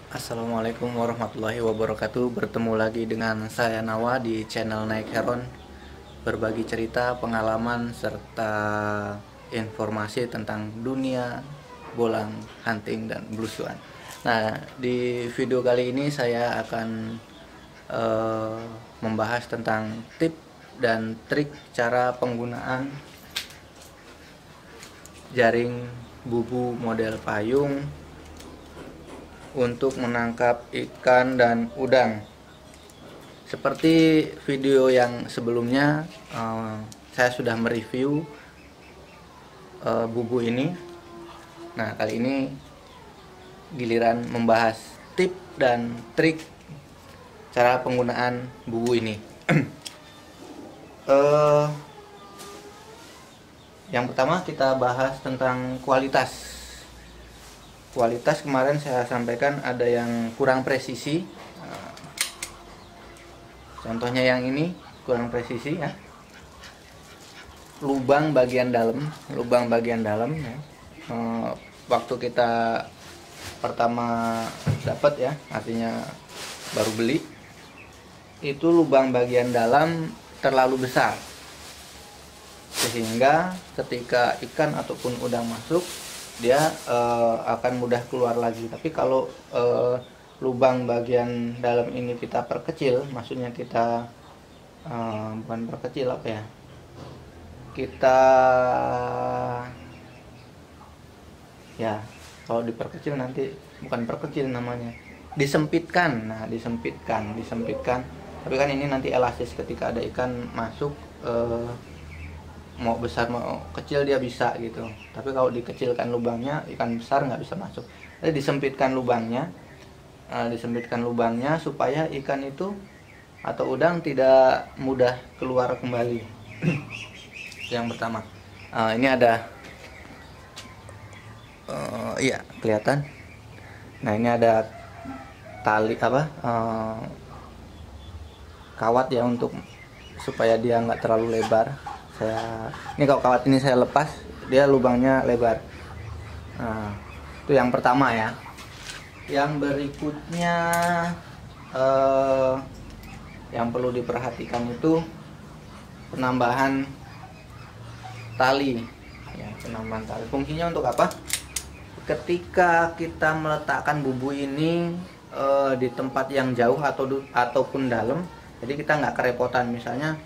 Assalamualaikum warahmatullahi wabarakatuh. Bertemu lagi dengan saya Nawa di channel Naik Heron. Berbagi cerita, pengalaman, serta informasi tentang dunia bolang, hunting, dan belusuan. Nah, di video kali ini saya akan membahas tentang tip dan trik cara penggunaan jaring bubu model payung untuk menangkap ikan dan udang. Seperti video yang sebelumnya, saya sudah mereview bubu ini. Nah, kali ini giliran membahas tip dan trik cara penggunaan bubu ini. Yang pertama kita bahas tentang kualitas. Kualitas kemarin saya sampaikan ada yang kurang presisi. Contohnya yang ini kurang presisi ya. Lubang bagian dalam ya. Waktu kita pertama dapat ya, artinya baru beli, itu lubang bagian dalam terlalu besar, sehingga ketika ikan ataupun udang masuk dia akan mudah keluar lagi. Tapi kalau lubang bagian dalam ini kita perkecil, maksudnya kita bukan perkecil apa ya, kita ya kalau diperkecil nanti bukan perkecil namanya, disempitkan. Nah, disempitkan. Tapi kan ini nanti elastis, ketika ada ikan masuk, mau besar mau kecil dia bisa gitu. Tapi kalau dikecilkan lubangnya, ikan besar nggak bisa masuk. Jadi disempitkan lubangnya supaya ikan itu atau udang tidak mudah keluar kembali. Yang pertama, ini ada iya kelihatan. Nah, ini ada tali kawat ya, untuk supaya dia nggak terlalu lebar. Ini kalau kawat ini saya lepas, dia lubangnya lebar. Nah, itu yang pertama ya. Yang berikutnya yang perlu diperhatikan itu penambahan tali ya, penambahan tali. Fungsinya untuk apa? Ketika kita meletakkan bubu ini di tempat yang jauh ataupun dalam, jadi kita nggak kerepotan. Misalnya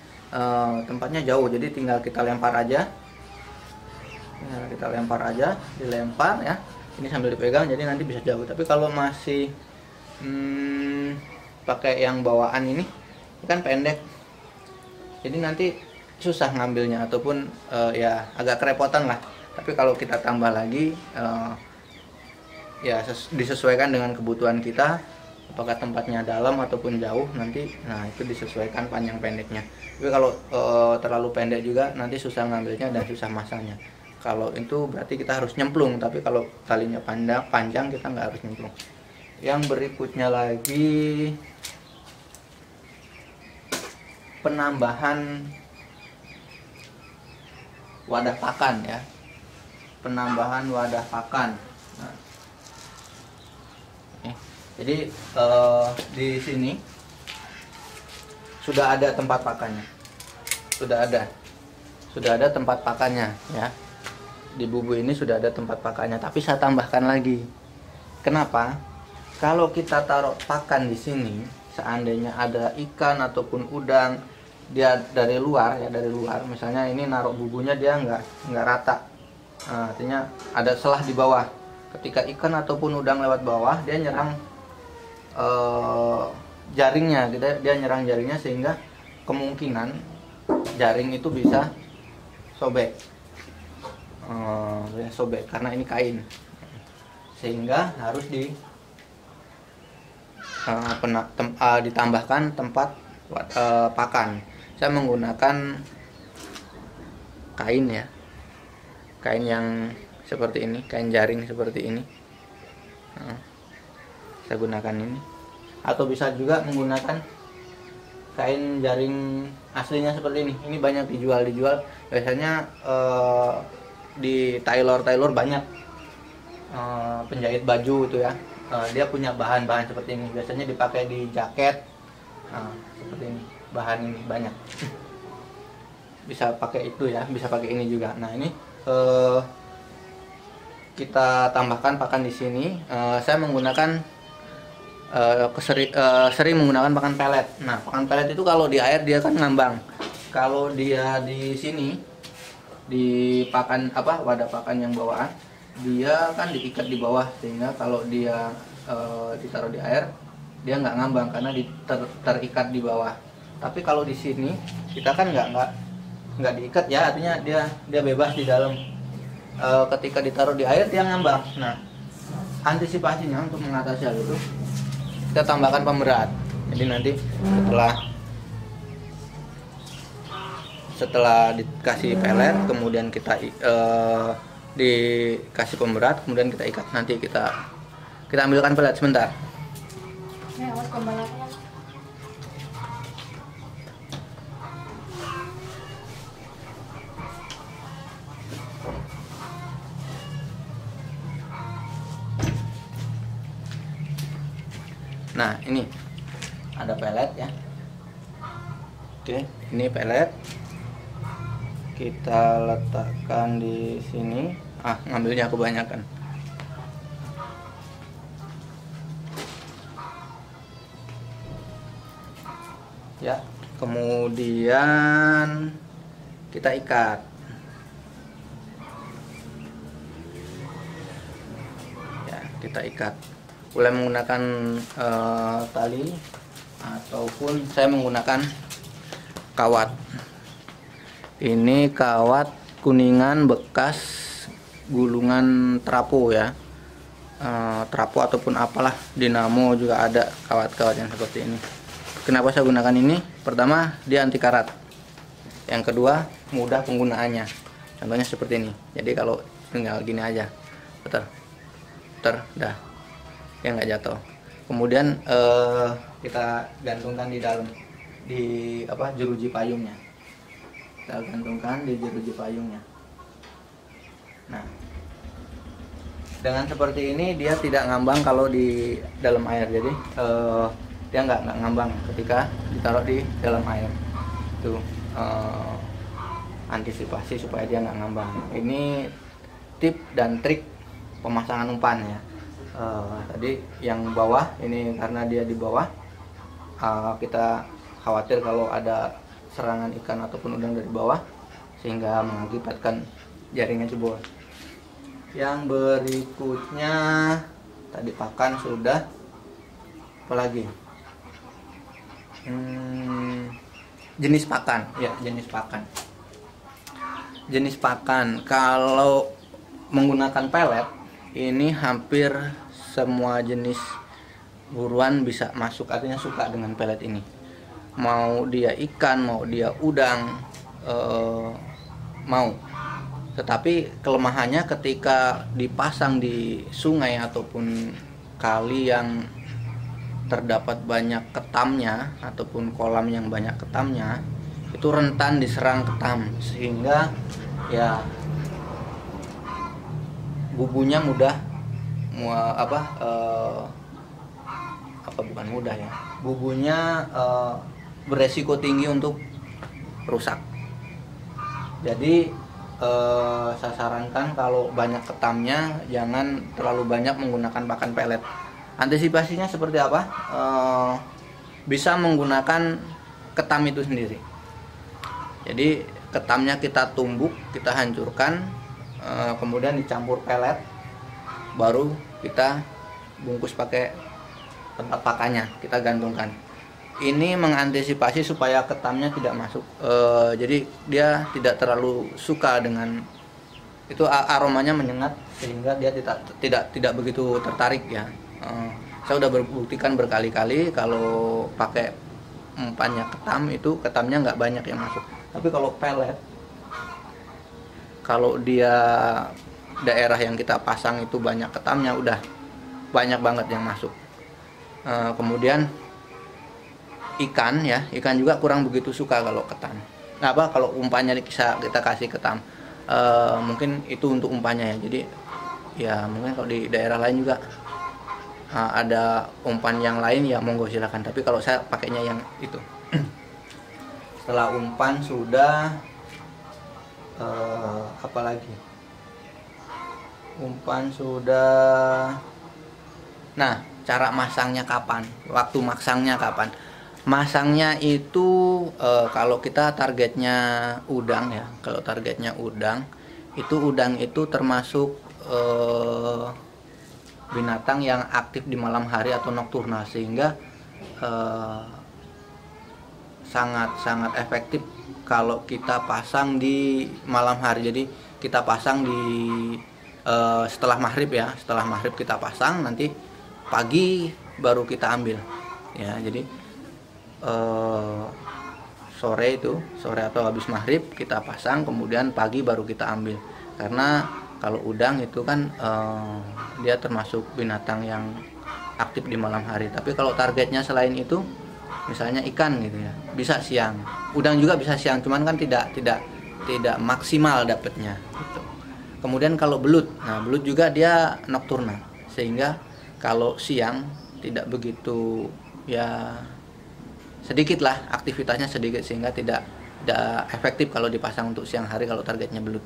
tempatnya jauh, jadi tinggal kita lempar aja, dilempar ya, ini sambil dipegang, jadi nanti bisa jauh. Tapi kalau masih pakai yang bawaan ini kan pendek, jadi nanti susah ngambilnya, ataupun ya agak kerepotan lah. Tapi kalau kita tambah lagi, ya disesuaikan dengan kebutuhan kita, apakah tempatnya dalam ataupun jauh nanti. Nah, itu disesuaikan panjang pendeknya. Tapi kalau terlalu pendek juga nanti susah ngambilnya dan susah masangnya. Kalau itu berarti kita harus nyemplung. Tapi kalau talinya panjang kita nggak harus nyemplung. Yang berikutnya lagi, penambahan wadah pakan ya. Penambahan wadah pakan. Nah, jadi di sini sudah ada tempat pakannya, sudah ada tempat pakannya ya. Di bubu ini sudah ada tempat pakannya, tapi saya tambahkan lagi. Kenapa? Kalau kita taruh pakan di sini, seandainya ada ikan ataupun udang, dia dari luar, misalnya ini naruh bubunya dia nggak rata, artinya ada celah di bawah. Ketika ikan ataupun udang lewat bawah, dia nyerang jaringnya, dia nyerang jaringnya, sehingga kemungkinan jaring itu bisa sobek, karena ini kain, sehingga harus ditambahkan tempat pakan. Saya menggunakan kain ya, kain yang seperti ini, kain jaring seperti ini. Saya gunakan ini, atau bisa juga menggunakan kain jaring aslinya seperti ini. Ini banyak dijual biasanya di tailor banyak penjahit baju itu ya, dia punya bahan-bahan seperti ini, biasanya dipakai di jaket. Nah, seperti ini, bahan ini banyak. Bisa pakai itu ya, bisa pakai ini juga. Nah ini kita tambahkan pakan di sini. Saya menggunakan sering menggunakan pakan pelet. Nah pakan pelet itu kalau di air dia kan ngambang. Kalau dia di sini di pakan wadah pakan yang bawaan, dia kan diikat di bawah, sehingga kalau dia ditaruh di air dia nggak ngambang karena terikat di bawah. Tapi kalau di sini kita kan nggak diikat ya, artinya dia bebas di dalam. Ketika ditaruh di air dia ngambang. Nah antisipasinya untuk mengatasi hal itu, kita tambahkan pemberat. Jadi nanti setelah dikasih pelet, kemudian kita dikasih pemberat, kemudian kita ikat. Nanti kita ambilkan pelet sebentar. Nah ini ada pelet ya. Oke, ini pelet kita letakkan di sini. Ngambilnya kebanyakan. Ya, kemudian kita ikat. Ya, kita ikat. Boleh menggunakan tali ataupun saya menggunakan kawat. Ini kawat kuningan bekas gulungan trapo ya, trapo ataupun apalah, dinamo juga ada kawat-kawat yang seperti ini. Kenapa saya gunakan ini? Pertama, dia anti karat. Yang kedua, mudah penggunaannya. Contohnya seperti ini. Jadi kalau tinggal gini aja, putar, dah, dia nggak jatuh. Kemudian kita gantungkan di dalam, di jeruji payungnya. Kita gantungkan di jeruji payungnya. Nah, dengan seperti ini dia tidak ngambang kalau di dalam air. Jadi dia nggak ngambang ketika ditaruh di dalam air. Itu antisipasi supaya dia nggak ngambang. Ini tip dan trik pemasangan umpan ya. Tadi yang bawah ini karena dia di bawah, kita khawatir kalau ada serangan ikan ataupun udang dari bawah sehingga mengakibatkan jaringnya jebol. Yang berikutnya tadi pakan sudah, apalagi jenis pakan ya, jenis pakan kalau menggunakan pelet ini hampir semua jenis buruan bisa masuk, artinya suka dengan pelet ini. Mau dia ikan, mau dia udang, mau. Tetapi kelemahannya ketika dipasang di sungai ataupun kali yang terdapat banyak ketamnya ataupun kolam yang banyak ketamnya, itu rentan diserang ketam, sehingga ya bubunya bubunya beresiko tinggi untuk rusak. Jadi saya sarankan kalau banyak ketamnya jangan terlalu banyak menggunakan pakan pelet. Antisipasinya seperti apa? Bisa menggunakan ketam itu sendiri. Jadi ketamnya kita tumbuk, kita hancurkan, kemudian dicampur pelet, baru kita bungkus pakai tempat pakannya, kita gantungkan. Ini mengantisipasi supaya ketamnya tidak masuk. Jadi dia tidak terlalu suka dengan itu, aromanya menyengat sehingga dia tidak begitu tertarik ya. Saya sudah berbuktikan berkali-kali kalau pakai umpannya ketam, itu ketamnya nggak banyak yang masuk. Tapi kalau pelet, kalau dia daerah yang kita pasang itu banyak ketamnya, udah banyak banget yang masuk. Kemudian ikan juga kurang begitu suka kalau ketam. Kalau umpannya kita kasih ketam, mungkin itu untuk umpannya ya. Jadi ya mungkin kalau di daerah lain juga ada umpan yang lain ya monggo silakan, tapi kalau saya pakainya yang itu. Setelah umpan sudah apa lagi, umpan sudah. Nah, cara masangnya kapan, waktu masangnya kapan? Masangnya itu kalau kita targetnya udang ya, kalau targetnya udang itu termasuk binatang yang aktif di malam hari atau nokturnal, sehingga sangat efektif kalau kita pasang di malam hari. Jadi kita pasang di setelah maghrib ya, setelah maghrib kita pasang, nanti pagi baru kita ambil ya. Jadi sore atau habis maghrib kita pasang, kemudian pagi baru kita ambil. Karena kalau udang itu kan dia termasuk binatang yang aktif di malam hari. Tapi kalau targetnya selain itu, misalnya ikan gitu ya, bisa siang. Udang juga bisa siang, cuman kan tidak maksimal dapatnya gitu. Kemudian kalau belut, nah belut juga dia nokturnal, sehingga kalau siang tidak begitu ya, sedikit lah aktivitasnya sedikit, sehingga tidak efektif kalau dipasang untuk siang hari kalau targetnya belut.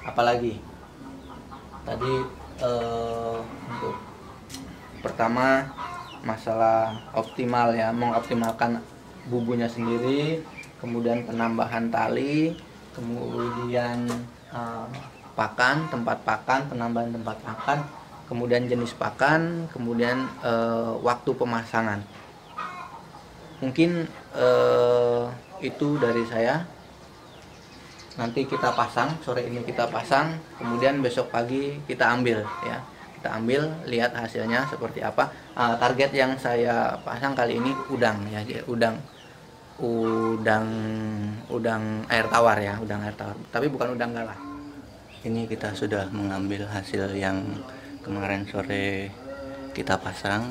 Apalagi tadi untuk pertama masalah optimal ya, mengoptimalkan bubunya sendiri, kemudian penambahan tali, kemudian pakan, tempat pakan, penambahan tempat pakan, kemudian jenis pakan, kemudian waktu pemasangan. Mungkin itu dari saya. Nanti kita pasang, sore ini kita pasang, kemudian besok pagi kita ambil ya. Kita ambil, lihat hasilnya seperti apa. Target yang saya pasang kali ini udang ya, udang air tawar ya, udang air tawar. Tapi bukan udang galah. Ini kita sudah mengambil hasil yang kemarin sore kita pasang.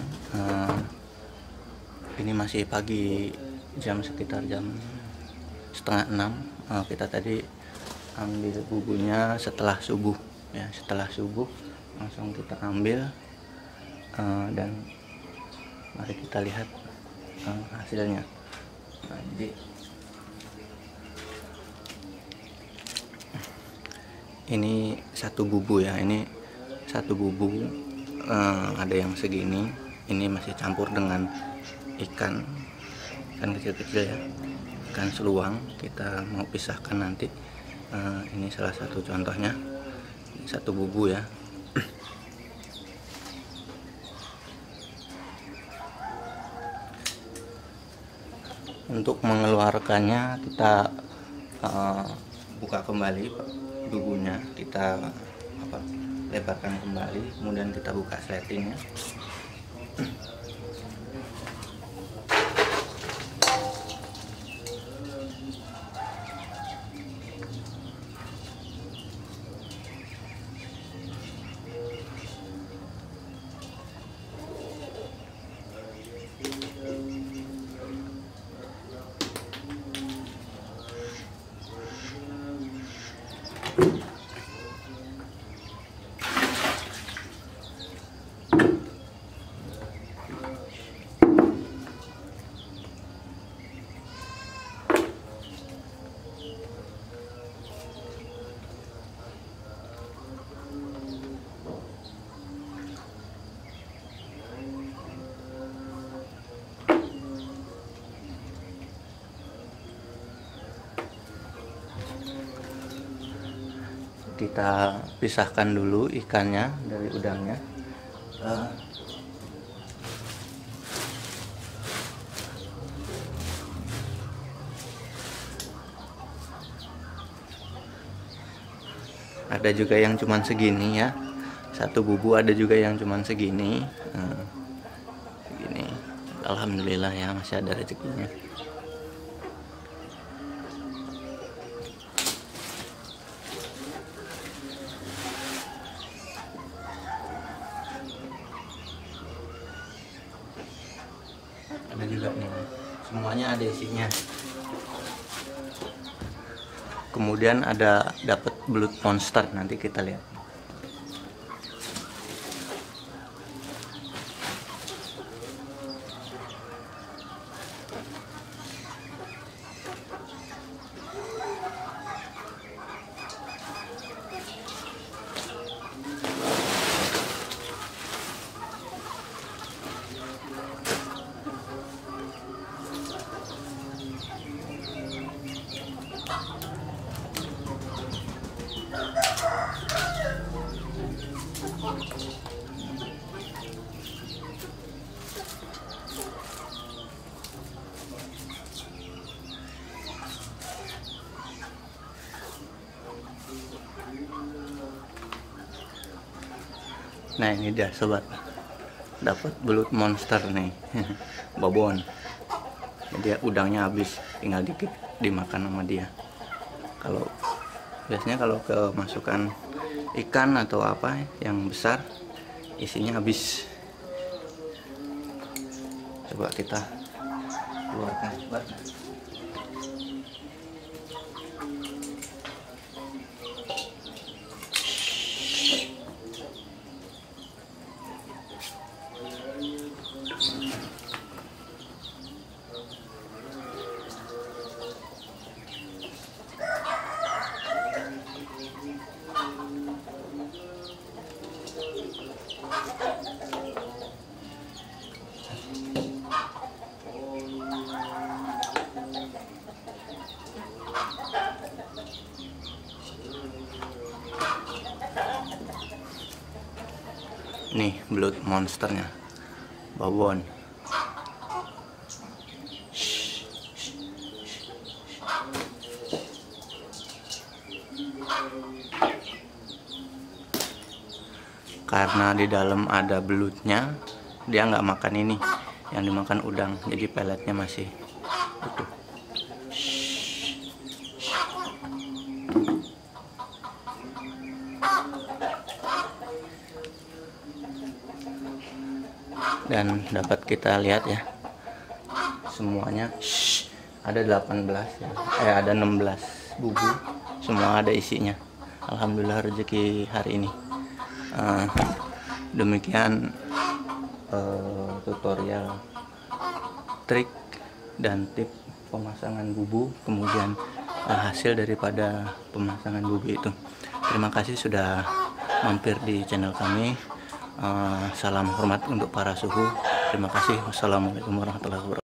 Ini masih pagi, sekitar jam 5:30. Kita tadi ambil bubunya setelah subuh ya, setelah subuh langsung kita ambil, dan mari kita lihat hasilnya. Nah, jadi ini satu bubu ya, ini satu bubu, ada yang segini. Ini masih campur dengan ikan kecil-kecil ya, ikan seluang. Kita mau pisahkan nanti. Ini salah satu contohnya, satu bubu ya. Untuk mengeluarkannya kita buka kembali bubunya, kita lebarkan kembali, kemudian kita buka sletingnya. Kita pisahkan dulu ikannya dari udangnya. Ada juga yang cuman segini ya, satu bubu ada juga yang cuman segini. Segini, alhamdulillah ya, masih ada rezekinya. Ada juga nih, semuanya ada isinya. Kemudian ada dapat belut monster, nanti kita lihat. Nah ini dia sobat, dapat belut monster nih. Babon. Dia udangnya habis, tinggal dikit dimakan sama dia. Kalau biasanya kalau kemasukan ikan atau apa yang besar, isinya habis. Coba kita keluarkan sobat. Nih belut monsternya, babon. Karena di dalam ada belutnya, dia nggak makan ini, yang dimakan udang, jadi peletnya masih utuh. Dan dapat kita lihat ya, semuanya ada 18 ya, ada 16 bubu, semua ada isinya. Alhamdulillah rezeki hari ini. Demikian tutorial trik dan tip pemasangan bubu, kemudian hasil daripada pemasangan bubu itu. Terima kasih sudah mampir di channel kami. Salam hormat untuk para suhu. Terima kasih. Wassalamualaikum warahmatullahi wabarakatuh.